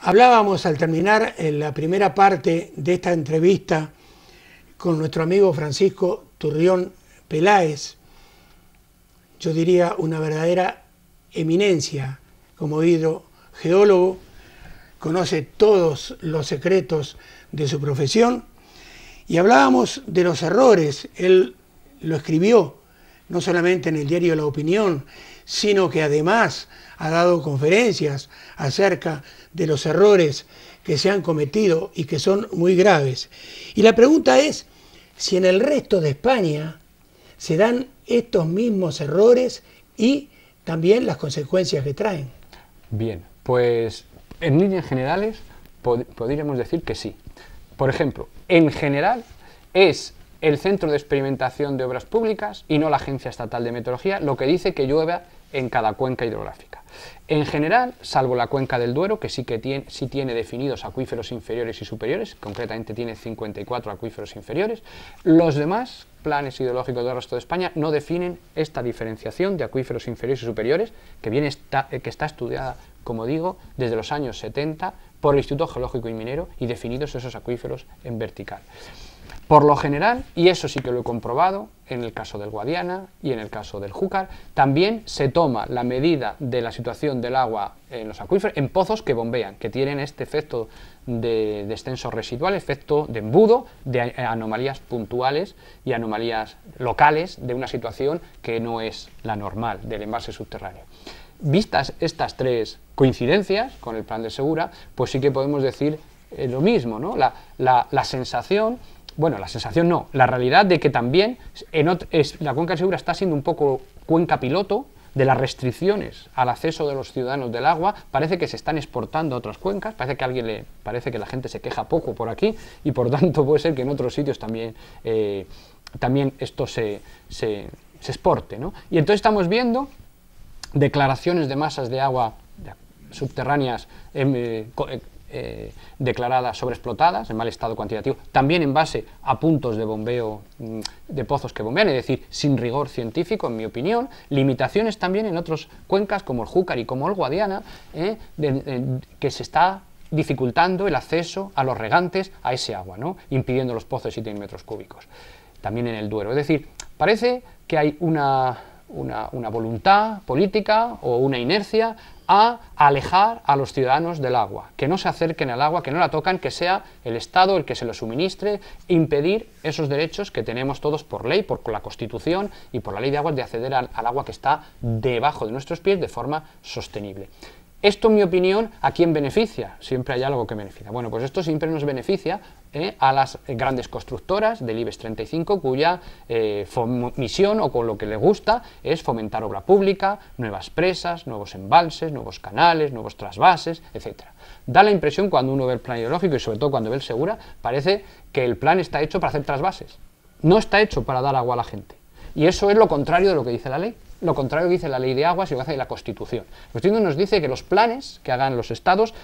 Hablábamos al terminar en la primera parte de esta entrevista con nuestro amigo Francisco Turrión Peláez, yo diría una verdadera eminencia como hidrogeólogo, conoce todos los secretos de su profesión, y hablábamos de los errores. Él lo escribió no solamente en el diario La Opinión, sino que además ha dado conferencias acerca de los errores que se han cometido y que son muy graves. Y la pregunta es si en el resto de España se dan estos mismos errores y también las consecuencias que traen. Bien, pues en líneas generales podríamos decir que sí. Por ejemplo, en general es el Centro de Experimentación de Obras Públicas y no la Agencia Estatal de Meteorología lo que dice que llueva en cada cuenca hidrográfica. En general, salvo la cuenca del Duero, que sí tiene definidos acuíferos inferiores y superiores, concretamente tiene 54 acuíferos inferiores, los demás planes hidrológicos del resto de España no definen esta diferenciación de acuíferos inferiores y superiores, que está estudiada, como digo, desde los años 70 por el Instituto Geológico y Minero, y definidos esos acuíferos en vertical. Por lo general, y eso sí que lo he comprobado, en el caso del Guadiana y en el caso del Júcar, también se toma la medida de la situación del agua en los acuíferos, en pozos que bombean, que tienen este efecto de descenso residual, efecto de embudo, de anomalías puntuales y anomalías locales de una situación que no es la normal del embalse subterráneo. Vistas estas tres coincidencias con el plan de Segura, pues sí que podemos decir lo mismo, ¿no? La sensación... Bueno, la sensación no, la realidad de que también la cuenca del Segura está siendo un poco cuenca piloto de las restricciones al acceso de los ciudadanos del agua. Parece que se están exportando a otras cuencas, parece que la gente se queja poco por aquí y por tanto puede ser que en otros sitios también esto se exporte, ¿no? Y entonces estamos viendo declaraciones de masas de agua subterráneas declaradas sobreexplotadas, en mal estado cuantitativo, también en base a puntos de bombeo de pozos que bombean, es decir, sin rigor científico, en mi opinión, limitaciones también en otras cuencas como el Júcar y como el Guadiana, que se está dificultando el acceso a los regantes a ese agua, ¿no? Impidiendo los pozos de 7 metros cúbicos, también en el Duero. Es decir, parece que hay una voluntad política o una inercia a alejar a los ciudadanos del agua, que no se acerquen al agua, que no la tocan, que sea el Estado el que se lo suministre, impedir esos derechos que tenemos todos por ley, por la Constitución y por la Ley de Aguas, de acceder al agua que está debajo de nuestros pies de forma sostenible. Esto, en mi opinión, ¿a quién beneficia? Siempre hay algo que beneficia. Bueno, pues esto siempre nos beneficia a las grandes constructoras del IBEX 35, cuya misión, o con lo que les gusta, es fomentar obra pública, nuevas presas, nuevos embalses, nuevos canales, nuevos trasvases, etc. Da la impresión, cuando uno ve el plan hidrológico y sobre todo cuando ve el Segura, parece que el plan está hecho para hacer trasvases. No está hecho para dar agua a la gente. Y eso es lo contrario de lo que dice la ley. Lo contrario que dice la Ley de Aguas y lo que hace la Constitución. La Constitución nos dice que los planes que hagan los estados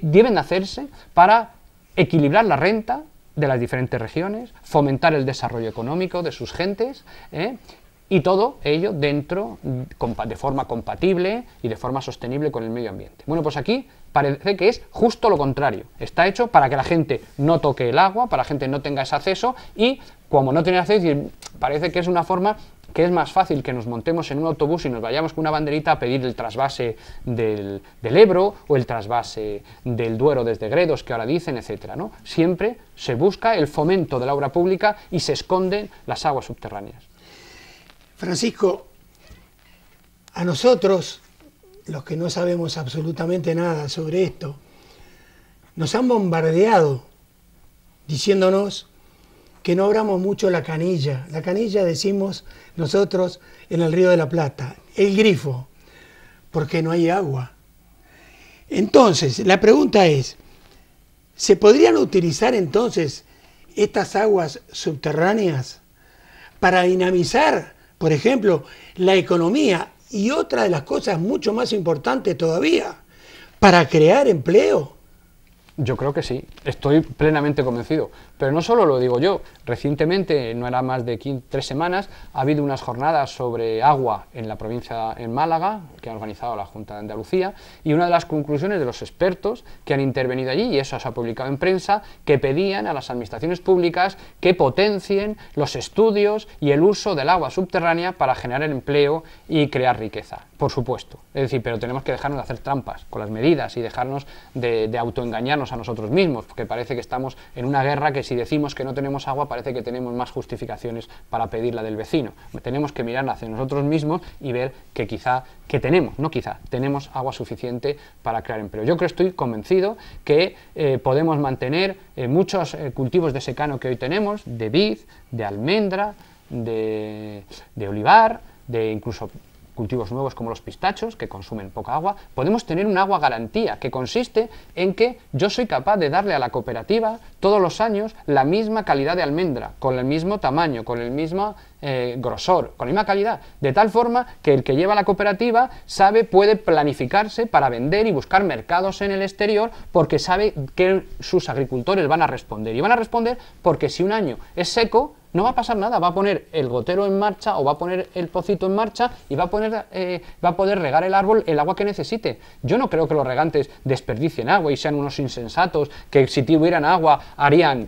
deben hacerse para equilibrar la renta de las diferentes regiones, fomentar el desarrollo económico de sus gentes, y todo ello de forma compatible y de forma sostenible con el medio ambiente. Bueno, pues aquí parece que es justo lo contrario. Está hecho para que la gente no toque el agua, para que la gente no tenga ese acceso, y como no tiene acceso, parece que es una forma que es más fácil que nos montemos en un autobús y nos vayamos con una banderita a pedir el trasvase del Ebro o el trasvase del Duero desde Gredos, que ahora dicen, etcétera, ¿no? Siempre se busca el fomento de la obra pública y se esconden las aguas subterráneas. Francisco, a nosotros, los que no sabemos absolutamente nada sobre esto, nos han bombardeado diciéndonos que no abramos mucho la canilla. La canilla, decimos nosotros, en el Río de la Plata, el grifo, porque no hay agua. Entonces, la pregunta es, ¿se podrían utilizar entonces estas aguas subterráneas para dinamizar, por ejemplo, la economía y otra de las cosas mucho más importantes todavía, para crear empleo? Yo creo que sí, estoy plenamente convencido. Pero no solo lo digo yo, recientemente, no era más de 3 semanas, ha habido unas jornadas sobre agua en la provincia, en Málaga, que ha organizado la Junta de Andalucía, y una de las conclusiones de los expertos que han intervenido allí, y eso se ha publicado en prensa, que pedían a las administraciones públicas que potencien los estudios y el uso del agua subterránea para generar empleo y crear riqueza, por supuesto. Es decir, pero tenemos que dejarnos de hacer trampas con las medidas y dejarnos de autoengañarnos a nosotros mismos, porque parece que estamos en una guerra que si decimos que no tenemos agua parece que tenemos más justificaciones para pedir la del vecino. Tenemos que mirar hacia nosotros mismos y ver que tenemos agua suficiente para crear empleo. Yo estoy convencido que podemos mantener muchos cultivos de secano que hoy tenemos, de vid, de almendra, de olivar, de incluso cultivos nuevos como los pistachos, que consumen poca agua. Podemos tener un agua garantía, que consiste en que yo soy capaz de darle a la cooperativa todos los años la misma calidad de almendra, con el mismo tamaño, con el mismo grosor, con la misma calidad, de tal forma que el que lleva la cooperativa puede planificarse para vender y buscar mercados en el exterior, porque sabe que sus agricultores van a responder, y van a responder porque si un año es seco, no va a pasar nada, va a poner el gotero en marcha o va a poner el pocito en marcha y va a poder regar el árbol el agua que necesite. Yo no creo que los regantes desperdicien agua y sean unos insensatos que si tuvieran agua harían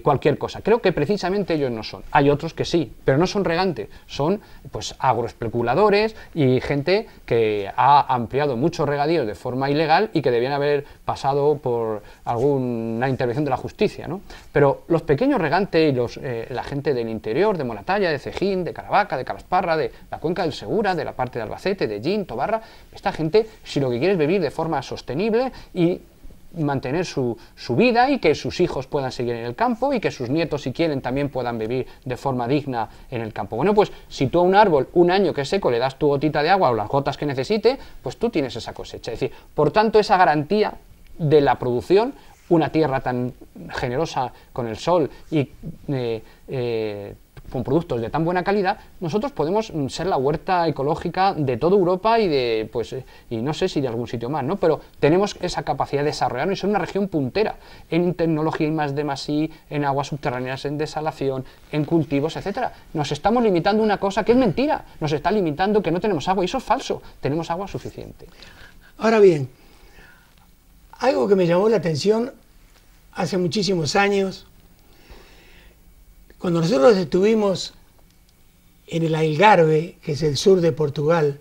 cualquier cosa. Creo que precisamente ellos no son. Hay otros que sí, pero no son regantes, son pues agroespeculadores y gente que ha ampliado muchos regadíos de forma ilegal y que debían haber pasado por alguna intervención de la justicia, ¿no? Pero los pequeños regantes y la gente del interior, de Molatalla, de Cejín, de Caravaca, de Calasparra, de la cuenca del Segura, de la parte de Albacete, de Jin, Tobarra, esta gente, si lo que quiere es vivir de forma sostenible y mantener su vida y que sus hijos puedan seguir en el campo y que sus nietos, si quieren, también puedan vivir de forma digna en el campo. Bueno, pues si tú a un árbol, un año que es seco, le das tu gotita de agua o las gotas que necesite, pues tú tienes esa cosecha. Es decir, por tanto, esa garantía de la producción, una tierra tan generosa con el sol y con productos de tan buena calidad, nosotros podemos ser la huerta ecológica de toda Europa y no sé si de algún sitio más, ¿no? Pero tenemos esa capacidad de desarrollarnos y ser una región puntera en tecnología I+D+I, en aguas subterráneas, en desalación, en cultivos, etcétera. Nos estamos limitando a una cosa que es mentira, nos está limitando que no tenemos agua y eso es falso, tenemos agua suficiente. Ahora bien, algo que me llamó la atención hace muchísimos años, cuando nosotros estuvimos en el Algarve, que es el sur de Portugal,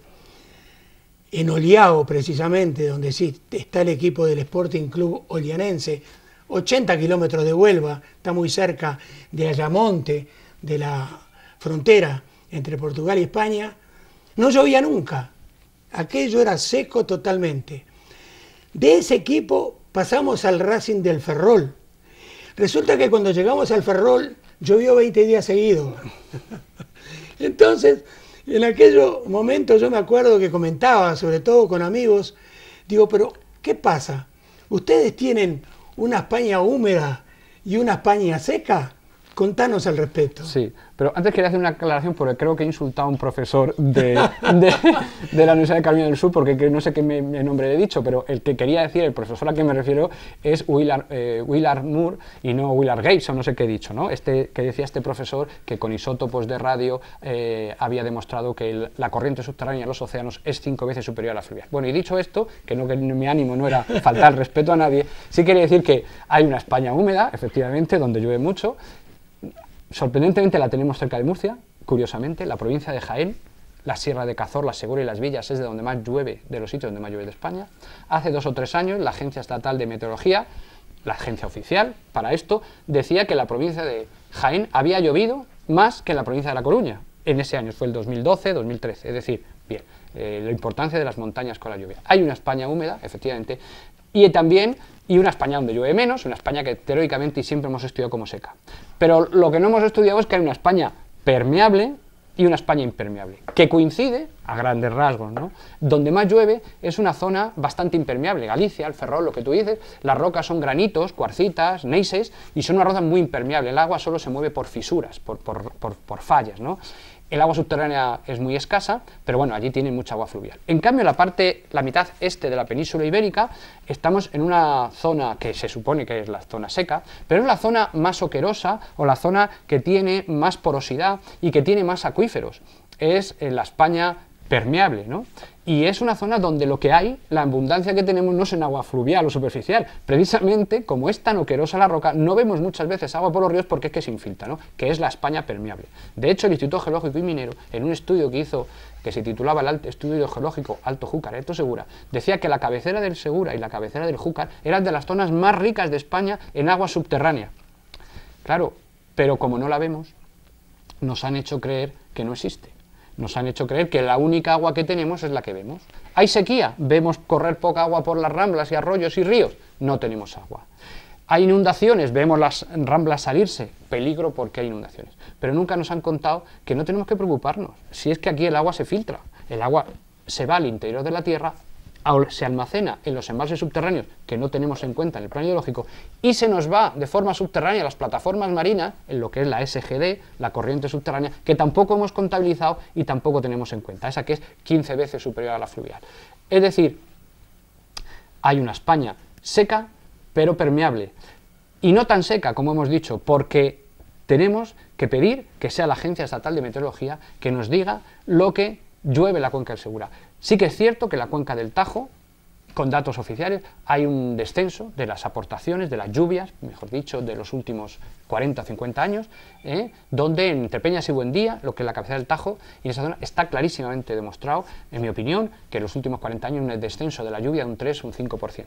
en Oliao precisamente, donde sí está el equipo del Sporting Club Olianense, 80 kilómetros de Huelva, está muy cerca de Ayamonte, de la frontera entre Portugal y España, no llovía nunca, aquello era seco totalmente. De ese equipo pasamos al Racing del Ferrol. Resulta que cuando llegamos al Ferrol llovió 20 días seguidos. Entonces, en aquellos momentos yo me acuerdo que comentaba, sobre todo con amigos, digo, pero ¿qué pasa? ¿Ustedes tienen una España húmeda y una España seca? Contanos al respecto. Sí, pero antes quería hacer una aclaración porque creo que he insultado a un profesor de la Universidad de Carolina del Sur, porque no sé qué nombre le he dicho, pero el que quería decir, el profesor a quien me refiero, es Willard Moore y no Willard Gates, o no sé qué he dicho, ¿no? Que decía este profesor que con isótopos de radio había demostrado que la corriente subterránea en los océanos es 5 veces superior a la fluvial. Bueno, y dicho esto, que mi ánimo no era faltar respeto a nadie, sí quería decir que hay una España húmeda, efectivamente, donde llueve mucho. Sorprendentemente la tenemos cerca de Murcia, curiosamente, la provincia de Jaén, la Sierra de Cazorla, Segura y Las Villas es de donde más llueve, de los sitios donde más llueve de España. Hace 2 o 3 años la Agencia Estatal de Meteorología, la agencia oficial para esto, decía que la provincia de Jaén había llovido más que en la provincia de La Coruña. En ese año fue el 2012-2013, es decir, bien, la importancia de las montañas con la lluvia. Hay una España húmeda, efectivamente, y una España donde llueve menos, una España que teóricamente y siempre hemos estudiado como seca. Pero lo que no hemos estudiado es que hay una España permeable y una España impermeable, que coincide, a grandes rasgos, ¿no? Donde más llueve es una zona bastante impermeable, Galicia, el Ferrol, lo que tú dices, las rocas son granitos, cuarcitas, neises, y son una roca muy impermeable, el agua solo se mueve por fisuras, por fallas, ¿no? El agua subterránea es muy escasa, pero bueno, allí tienen mucha agua fluvial. En cambio, la mitad este de la península ibérica, estamos en una zona que se supone que es la zona seca, pero es la zona más oquerosa o la zona que tiene más porosidad y que tiene más acuíferos. Es la España permeable, ¿no? Y es una zona donde lo que hay, la abundancia que tenemos no es en agua fluvial o superficial. Precisamente, como es tan oquerosa la roca, no vemos muchas veces agua por los ríos porque es que se infiltra, ¿no? Que es la España permeable. De hecho, el Instituto Geológico y Minero, en un estudio que hizo, que se titulaba el Estudio Geológico Alto Júcar, Alto Segura, decía que la cabecera del Segura y la cabecera del Júcar eran de las zonas más ricas de España en agua subterránea. Claro, pero como no la vemos, nos han hecho creer que no existe. Nos han hecho creer que la única agua que tenemos es la que vemos. ¿Hay sequía? ¿Vemos correr poca agua por las ramblas y arroyos y ríos? No tenemos agua. ¿Hay inundaciones? Vemos las ramblas salirse. Peligro porque hay inundaciones. Pero nunca nos han contado que no tenemos que preocuparnos. Si es que aquí el agua se filtra, el agua se va al interior de la tierra, se almacena en los embalses subterráneos que no tenemos en cuenta en el plan hidrológico y se nos va de forma subterránea a las plataformas marinas, en lo que es la SGD, la corriente subterránea, que tampoco hemos contabilizado y tampoco tenemos en cuenta, esa que es 15 veces superior a la fluvial. Es decir, hay una España seca pero permeable y no tan seca como hemos dicho, porque tenemos que pedir que sea la Agencia Estatal de Meteorología que nos diga lo que llueve en la cuenca del Segura. Sí que es cierto que en la cuenca del Tajo, con datos oficiales, hay un descenso de las aportaciones, de las lluvias, mejor dicho, de los últimos 40 o 50 años, donde entre Peñas y Buendía, lo que es la cabecera del Tajo, y en esa zona está clarísimamente demostrado, en mi opinión, que en los últimos 40 años hay un descenso de la lluvia de un 3 o un 5%.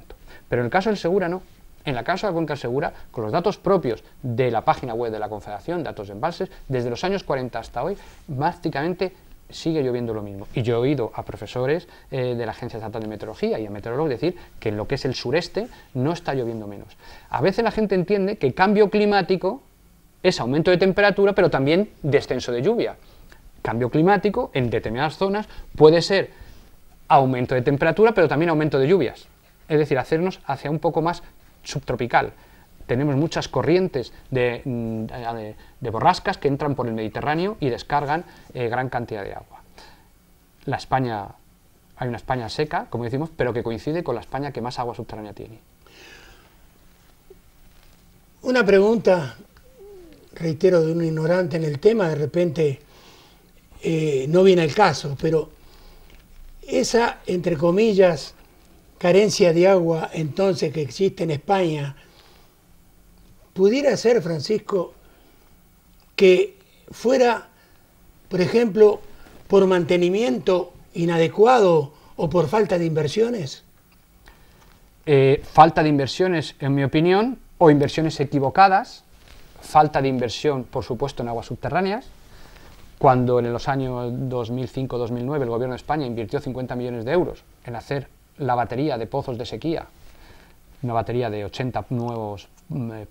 Pero en el caso del Segura no. En el caso de la cuenca del Segura, con los datos propios de la página web de la Confederación, datos de embalses, desde los años 40 hasta hoy, prácticamente sigue lloviendo lo mismo. Y yo he oído a profesores de la Agencia Estatal de Meteorología y a meteorólogos decir que en lo que es el sureste no está lloviendo menos. A veces la gente entiende que cambio climático es aumento de temperatura, pero también descenso de lluvia. Cambio climático en determinadas zonas puede ser aumento de temperatura, pero también aumento de lluvias. Es decir, hacernos hacia un poco más subtropical. Tenemos muchas corrientes de borrascas que entran por el Mediterráneo y descargan gran cantidad de agua. Hay una España seca, como decimos, pero que coincide con la España que más agua subterránea tiene. Una pregunta, reitero, de un ignorante en el tema, de repente no viene al caso, pero esa, entre comillas, carencia de agua entonces que existe en España, pudiera ser, Francisco, que fuera, por ejemplo, por mantenimiento inadecuado o por falta de inversiones. Falta de inversiones, en mi opinión, o inversiones equivocadas, falta de inversión, por supuesto, en aguas subterráneas. Cuando en los años 2005-2009 el gobierno de España invirtió 50 millones de euros en hacer la batería de pozos de sequía, una batería de 80 nuevos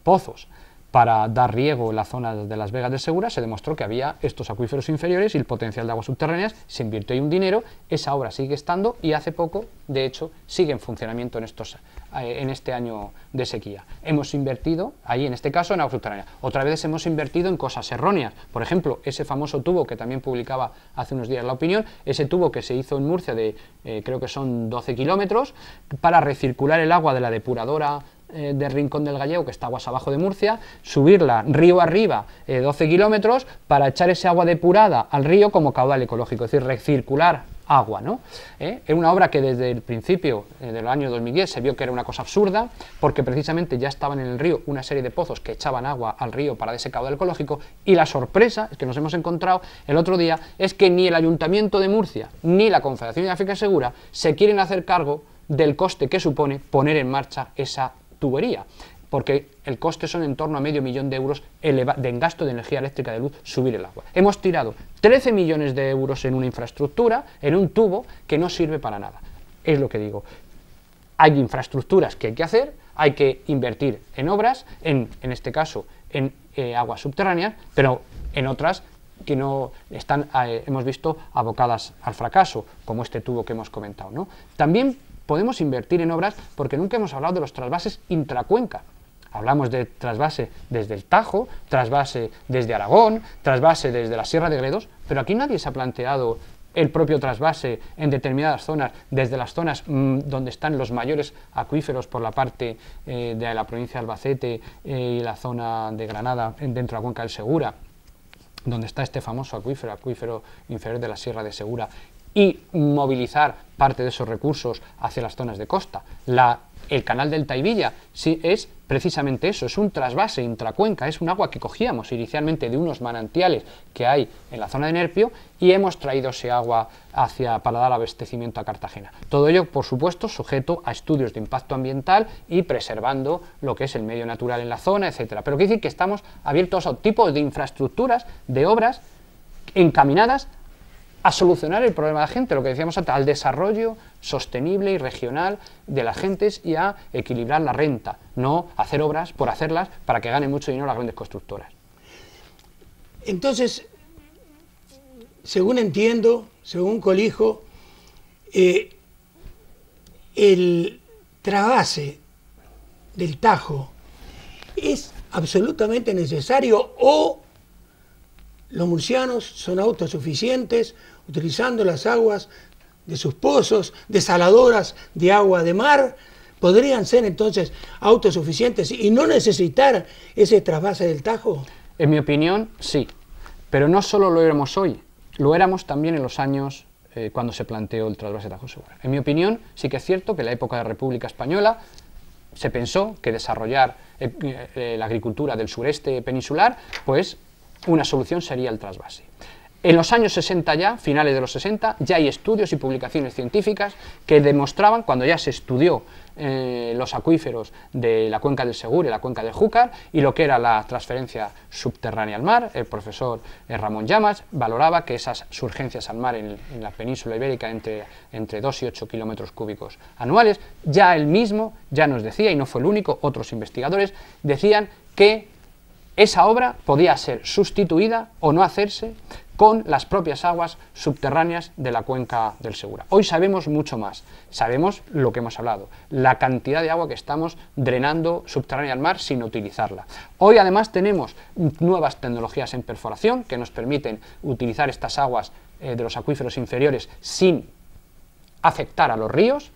pozos para dar riego en la zona de las Vegas del Segura, se demostró que había estos acuíferos inferiores y el potencial de aguas subterráneas, se invirtió ahí un dinero, esa obra sigue estando y hace poco, de hecho, sigue en funcionamiento en este año de sequía. Hemos invertido ahí, en este caso, en agua subterránea. Otra vez hemos invertido en cosas erróneas. Por ejemplo, ese famoso tubo que también publicaba hace unos días La Opinión, ese tubo que se hizo en Murcia de, creo que son 12 kilómetros, para recircular el agua de la depuradora de Rincón del Gallego, que está aguas abajo de Murcia, subirla río arriba 12 kilómetros para echar ese agua depurada al río como caudal ecológico, es decir, recircular agua, ¿no? Es una obra que desde el principio del año 2010 se vio que era una cosa absurda, porque precisamente ya estaban en el río una serie de pozos que echaban agua al río para ese caudal ecológico, y la sorpresa que nos hemos encontrado el otro día es que ni el Ayuntamiento de Murcia ni la Confederación Hidrográfica Segura se quieren hacer cargo del coste que supone poner en marcha esa tubería, porque el coste son en torno a $500.000 de euros en gasto de energía eléctrica de luz subir el agua. Hemos tirado 13 millones de euros en una infraestructura, en un tubo que no sirve para nada. Es lo que digo. Hay infraestructuras que hay que hacer, hay que invertir en obras, en este caso en aguas subterráneas, pero en otras que no están, hemos visto, abocadas al fracaso, como este tubo que hemos comentado, ¿no? También podemos invertir en obras porque nunca hemos hablado de los trasvases intracuenca. Hablamos de trasvase desde el Tajo, trasvase desde Aragón, trasvase desde la Sierra de Gredos, pero aquí nadie se ha planteado el propio trasvase en determinadas zonas, desde las zonas donde están los mayores acuíferos por la parte de la provincia de Albacete y la zona de Granada, dentro de la cuenca del Segura, donde está este famoso acuífero inferior de la Sierra de Segura, y movilizar parte de esos recursos hacia las zonas de costa. El canal del Taivilla sí es precisamente eso, es un trasvase intracuenca, es un agua que cogíamos inicialmente de unos manantiales que hay en la zona de Nerpio y hemos traído ese agua para dar abastecimiento a Cartagena. Todo ello, por supuesto, sujeto a estudios de impacto ambiental y preservando lo que es el medio natural en la zona, etcétera. Pero quiere decir que estamos abiertos a tipos de infraestructuras, de obras encaminadas a solucionar el problema de la gente, lo que decíamos antes, al desarrollo sostenible y regional de las gentes y a equilibrar la renta, no hacer obras por hacerlas para que ganen mucho dinero las grandes constructoras. Entonces, según entiendo, según colijo, el trasvase del Tajo es absolutamente necesario, o los murcianos son autosuficientes utilizando las aguas de sus pozos, desaladoras de agua de mar, podrían ser entonces autosuficientes y no necesitar ese trasvase del Tajo. En mi opinión, sí, pero no solo lo éramos hoy, lo éramos también en los años cuando se planteó el trasvase Tajo Segura. En mi opinión, sí que es cierto que en la época de la República Española se pensó que desarrollar la agricultura del sureste peninsular, pues una solución sería el trasvase. En los años 60 ya, finales de los 60, ya hay estudios y publicaciones científicas que demostraban, cuando ya se estudió los acuíferos de la cuenca del Segura y la cuenca del Júcar y lo que era la transferencia subterránea al mar, el profesor Ramón Llamas valoraba que esas surgencias al mar en la península ibérica entre 2 y 8 kilómetros cúbicos anuales, ya él mismo ya nos decía, y no fue el único, otros investigadores decían que esa obra podía ser sustituida o no hacerse con las propias aguas subterráneas de la cuenca del Segura. Hoy sabemos mucho más, sabemos lo que hemos hablado, la cantidad de agua que estamos drenando subterránea al mar sin utilizarla. Hoy además tenemos nuevas tecnologías en perforación que nos permiten utilizar estas aguas de los acuíferos inferiores sin afectar a los ríos.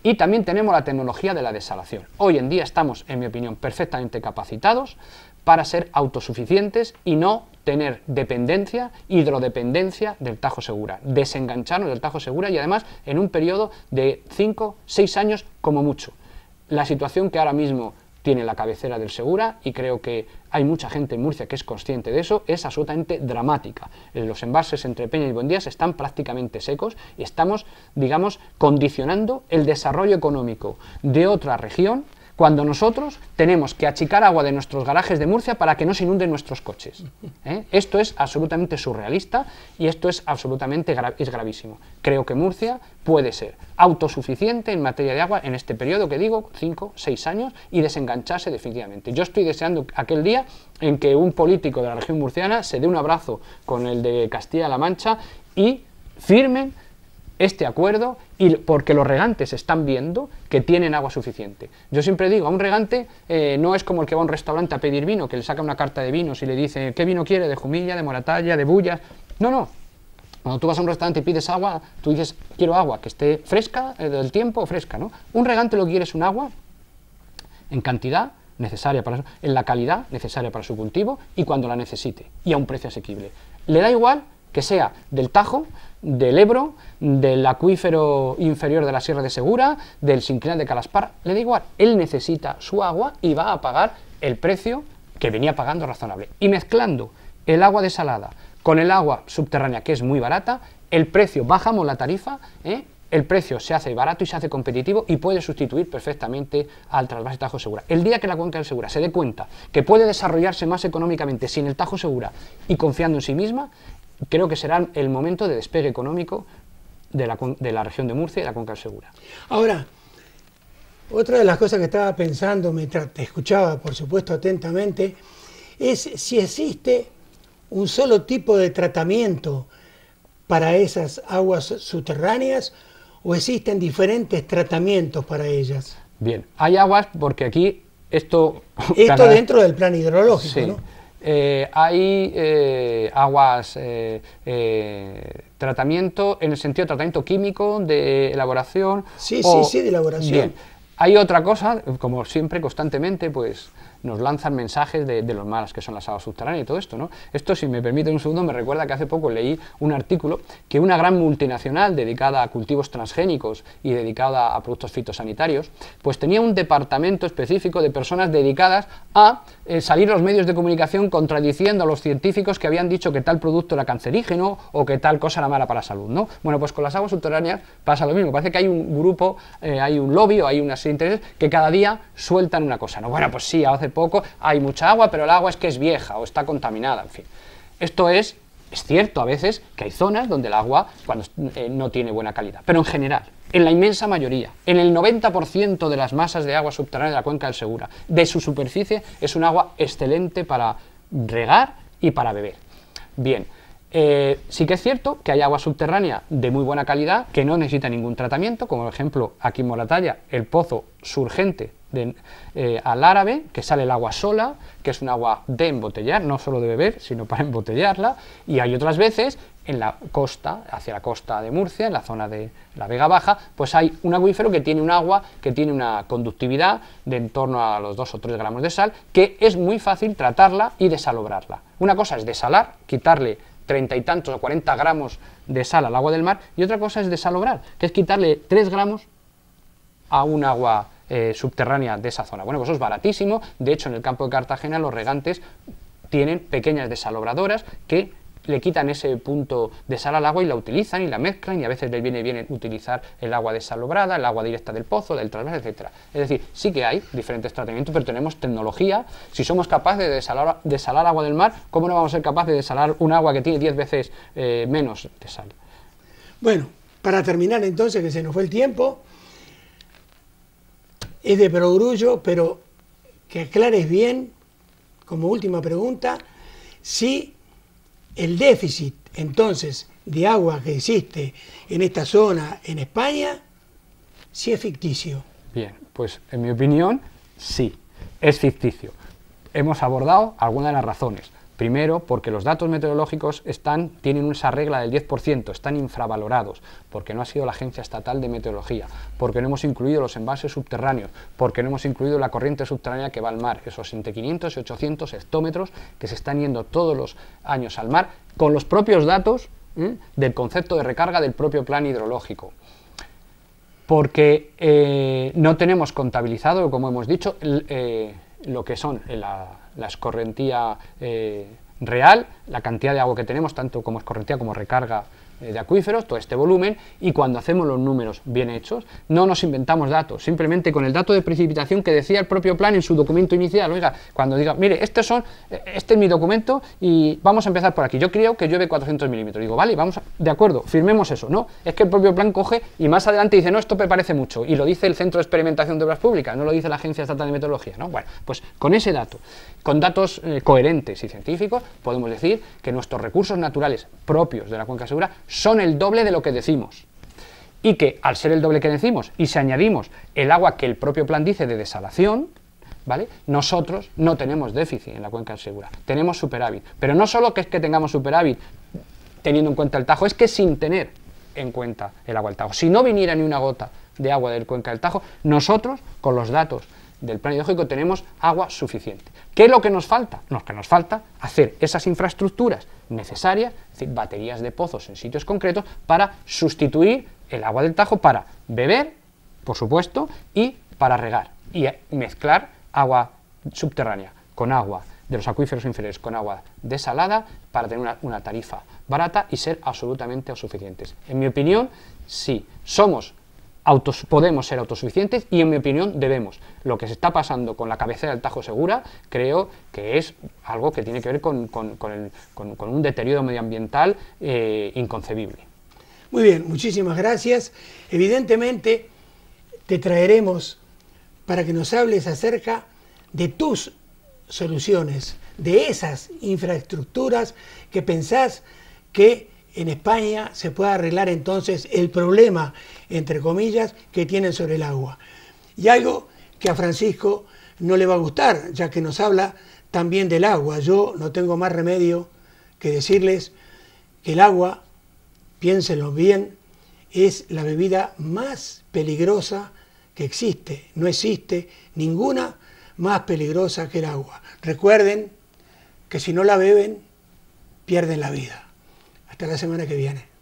Y también tenemos la tecnología de la desalación. Hoy en día estamos, en mi opinión, perfectamente capacitados para ser autosuficientes y no tener dependencia, hidrodependencia del Tajo Segura, desengancharnos del Tajo Segura y además en un periodo de 5, 6 años como mucho. La situación que ahora mismo tiene la cabecera del Segura, y creo que hay mucha gente en Murcia que es consciente de eso, es absolutamente dramática. Los embalses entre Peña y Buendías están prácticamente secos y estamos, digamos, condicionando el desarrollo económico de otra región cuando nosotros tenemos que achicar agua de nuestros garajes de Murcia para que no se inunden nuestros coches. Esto es absolutamente surrealista y esto es absolutamente gravísimo. Creo que Murcia puede ser autosuficiente en materia de agua en este periodo que digo, 5, 6 años, y desengancharse definitivamente. Yo estoy deseando aquel día en que un político de la región murciana se dé un abrazo con el de Castilla-La Mancha y firmen este acuerdo, y porque los regantes están viendo que tienen agua suficiente. Yo siempre digo, a un regante no es como el que va a un restaurante a pedir vino, que le saca una carta de vinos y le dice, ¿qué vino quiere? ¿De Jumilla, de Moratalla, de Bullas? No, no. Cuando tú vas a un restaurante y pides agua, tú dices, quiero agua que esté fresca, del tiempo, fresca, ¿no? Un regante lo que quiere es un agua en cantidad necesaria en la calidad necesaria para su cultivo y cuando la necesite, y a un precio asequible. Le da igual que sea del Tajo, del Ebro, del acuífero inferior de la Sierra de Segura, del sinclinal de Calaspar, le da igual, él necesita su agua y va a pagar el precio que venía pagando razonable. Y mezclando el agua desalada con el agua subterránea, que es muy barata, el precio, bajamos la tarifa, el precio se hace barato y se hace competitivo y puede sustituir perfectamente al trasvase Tajo Segura. El día que la cuenca del Segura se dé cuenta que puede desarrollarse más económicamente sin el Tajo Segura y confiando en sí misma, creo que será el momento de despegue económico de la región de Murcia y de la cuenca del Segura. Ahora, otra de las cosas que estaba pensando mientras te escuchaba, por supuesto, atentamente, es si existe un solo tipo de tratamiento para esas aguas subterráneas o existen diferentes tratamientos para ellas. Bien, hay aguas porque aquí Esto dentro del plan hidrológico, sí. ¿no? Hay aguas, tratamiento, en el sentido de tratamiento químico, de elaboración. Sí, de elaboración. Bien. Hay otra cosa, como siempre, constantemente, pues nos lanzan mensajes de lo malas que son las aguas subterráneas y todo esto, ¿no? Esto, si me permite un segundo, me recuerda que hace poco leí un artículo que una gran multinacional dedicada a cultivos transgénicos y dedicada a productos fitosanitarios, pues tenía un departamento específico de personas dedicadas a salir a los medios de comunicación contradiciendo a los científicos que habían dicho que tal producto era cancerígeno o que tal cosa era mala para la salud, ¿no? Bueno, pues con las aguas subterráneas pasa lo mismo. Parece que hay un grupo, hay un lobby o hay una serie de intereses que cada día sueltan una cosa, ¿no? Bueno, pues sí, hace poco hay mucha agua, pero el agua es que es vieja o está contaminada, en fin. Esto es cierto a veces que hay zonas donde el agua no tiene buena calidad, pero en general, en la inmensa mayoría, en el 90% de las masas de agua subterránea de la cuenca del Segura, de su superficie, es un agua excelente para regar y para beber. Bien, sí que es cierto que hay agua subterránea de muy buena calidad que no necesita ningún tratamiento, como por ejemplo aquí en Moratalla, el pozo surgente al árabe, que sale el agua sola, que es un agua de embotellar, no solo de beber, sino para embotellarla, y hay otras veces en la costa, hacia la costa de Murcia, en la zona de la Vega Baja, pues hay un acuífero que tiene un agua que tiene una conductividad de en torno a los 2 o 3 gramos de sal, que es muy fácil tratarla y desalobrarla. Una cosa es desalar, quitarle 30 y tantos o 40 gramos de sal al agua del mar, y otra cosa es desalobrar, que es quitarle 3 gramos a un agua subterránea de esa zona. Bueno, pues eso es baratísimo. De hecho, en el campo de Cartagena los regantes tienen pequeñas desalobradoras que le quitan ese punto de sal al agua y la utilizan y la mezclan, y a veces les viene bien utilizar el agua desalobrada, el agua directa del pozo, del trasvase, etcétera. Es decir, sí que hay diferentes tratamientos, pero tenemos tecnología. Si somos capaces de desalar agua del mar, ¿cómo no vamos a ser capaces de desalar un agua que tiene 10 veces menos de sal? Bueno, para terminar entonces, que se nos fue el tiempo, es de perogrullo, pero que aclares bien, como última pregunta, si el déficit entonces de agua que existe en esta zona en España, si es ficticio. Bien, pues en mi opinión, sí, es ficticio. Hemos abordado algunas de las razones. Primero, porque los datos meteorológicos tienen esa regla del 10%, están infravalorados, porque no ha sido la Agencia Estatal de Meteorología, porque no hemos incluido los embalses subterráneos, porque no hemos incluido la corriente subterránea que va al mar, esos entre 500 y 800 hectómetros que se están yendo todos los años al mar, con los propios datos del concepto de recarga del propio plan hidrológico. Porque no tenemos contabilizado, como hemos dicho, lo que son la escorrentía real, la cantidad de agua que tenemos, tanto como escorrentía como recarga de acuíferos, todo este volumen, y cuando hacemos los números bien hechos, no nos inventamos datos, simplemente con el dato de precipitación que decía el propio plan en su documento inicial. Oiga, cuando diga, mire, este es mi documento y vamos a empezar por aquí, yo creo que llueve 400 milímetros, digo, vale, de acuerdo, firmemos eso. No, es que el propio plan coge y más adelante dice, no, esto me parece mucho, y lo dice el Centro de Experimentación de Obras Públicas, no lo dice la Agencia Estatal de Meteorología, ¿no? Bueno, pues con ese dato, con datos coherentes y científicos, podemos decir que nuestros recursos naturales propios de la cuenca Segura son el doble de lo que decimos, y que al ser el doble que decimos y si añadimos el agua que el propio plan dice de desalación, ¿vale?, nosotros no tenemos déficit en la cuenca del Segura, tenemos superávit. Pero no solo que es que tengamos superávit teniendo en cuenta el Tajo, es que sin tener en cuenta el agua del Tajo, si no viniera ni una gota de agua del cuenca del Tajo, nosotros con los datos del plan hidrológico tenemos agua suficiente. ¿Qué es lo que nos falta? Nos falta hacer esas infraestructuras necesarias, es decir, baterías de pozos en sitios concretos para sustituir el agua del Tajo para beber, por supuesto, y para regar, y mezclar agua subterránea con agua de los acuíferos inferiores con agua desalada para tener una tarifa barata y ser absolutamente autosuficientes. En mi opinión, sí, podemos ser autosuficientes y en mi opinión debemos. Lo que se está pasando con la cabecera del Tajo Segura creo que es algo que tiene que ver con un deterioro medioambiental inconcebible. Muy bien, muchísimas gracias. Evidentemente te traeremos para que nos hables acerca de tus soluciones, de esas infraestructuras que pensás que en España se pueda arreglar entonces el problema, entre comillas, que tienen sobre el agua. Y algo que a Francisco no le va a gustar, ya que nos habla también del agua. Yo no tengo más remedio que decirles que el agua, piénsenlo bien, es la bebida más peligrosa que existe. No existe ninguna más peligrosa que el agua. Recuerden que si no la beben, pierden la vida. Hasta la semana que viene.